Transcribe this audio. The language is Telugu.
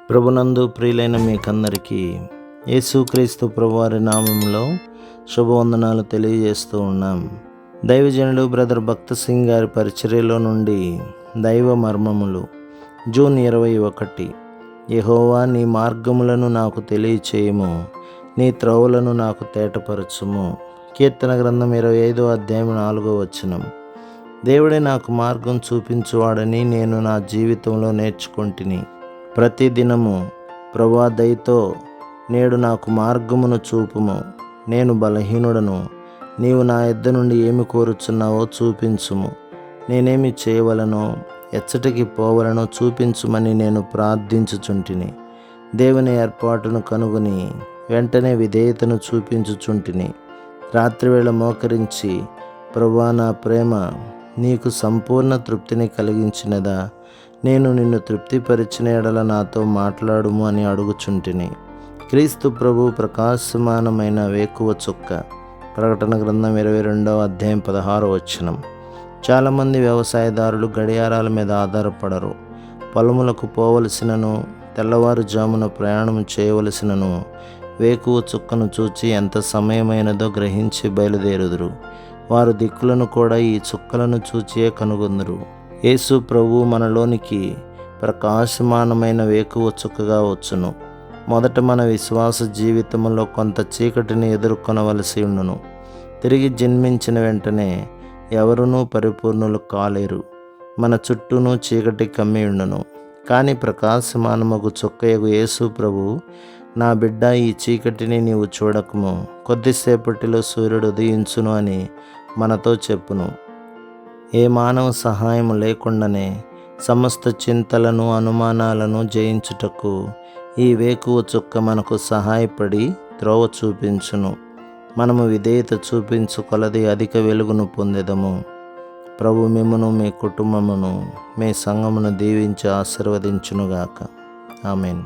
ప్రభునందు ప్రియులైన మీకందరికీ యేసుక్రీస్తు ప్రభువారి నామంలో శుభవందనాలు తెలియజేస్తూ ఉన్నాం. దైవజనుడు బ్రదర్ భక్త సింగ్ గారి పరిచర్యలో నుండి దైవ మర్మములు జూన్ 21. యెహోవా, నీ మార్గములను నాకు తెలియచేయము, నీ త్రోవలను నాకు తేటపరచుము. కీర్తన గ్రంథం 25వ అధ్యాయం 4వ వచనం. దేవుడే నాకు మార్గం చూపించువాడని నేను నా జీవితంలో నేర్చుకొంటిని. ప్రతిదినము ప్రభువా, దయతో నేడు నాకు మార్గమును చూపుము. నేను బలహీనుడను, నీవు నా యొద్ద నుండి ఏమి కోరుచున్నావో చూపించుము. నేనేమి చేయవలనో, ఎచ్చటికి పోవలనో చూపించుమని నేను ప్రార్థించుచుంటిని. దేవుని ఏర్పాటును కనుగొని వెంటనే విధేయతను చూపించుచుంటిని. రాత్రివేళ మోకరించి, ప్రభువా, నా ప్రేమ నీకు సంపూర్ణ తృప్తిని కలిగించినదా? నేను నిన్ను తృప్తిపరిచిన ఎడల నాతో మాట్లాడుము అని అడుగుచుంటిని. క్రీస్తు ప్రభు ప్రకాశమానమైన వేకువ చుక్క. ప్రకటన గ్రంథం 22వ అధ్యాయం 16వ వచనం. చాలామంది వ్యవసాయదారులు గడియారాల మీద ఆధారపడరు. పొలములకు పోవలసినను, తెల్లవారుజామున ప్రయాణం చేయవలసినను వేకువ చుక్కను చూచి ఎంత సమయమైనదో గ్రహించి బయలుదేరుదురు. వారు దిక్కులను కూడా ఈ చుక్కలను చూచియే కనుగొందురు. యేసు ప్రభు మనలోనికి ప్రకాశమానమైన వేకువ చుక్కగా వచ్చును. మొదట మన విశ్వాస జీవితంలో కొంత చీకటిని ఎదుర్కొనవలసి ఉండును. తిరిగి జన్మించిన వెంటనే ఎవరునూ పరిపూర్ణులు కాలేరు. మన చుట్టూను చీకటి కమ్మి ఉండును. కానీ ప్రకాశమానమగు చుక్కయగు యేసు ప్రభు, నా బిడ్డ, ఈ చీకటిని నీవు చూడకము, కొద్దిసేపటిలో సూర్యుడు ఉదయించును అని మనతో చెప్పును. ఏ మానవ సహాయం లేకుండానే సమస్త చింతలను, అనుమానాలను జయించుటకు ఈ వేకువ చుక్క మనకు సహాయపడి త్రోవ చూపించును. మనము విధేయత చూపించు కొలది అధిక వెలుగును పొందెదము. ప్రభు మిమ్మును, మీ కుటుంబమును, మీ సంఘమును దీవించి ఆశీర్వదించునుగాక. ఆమేన్.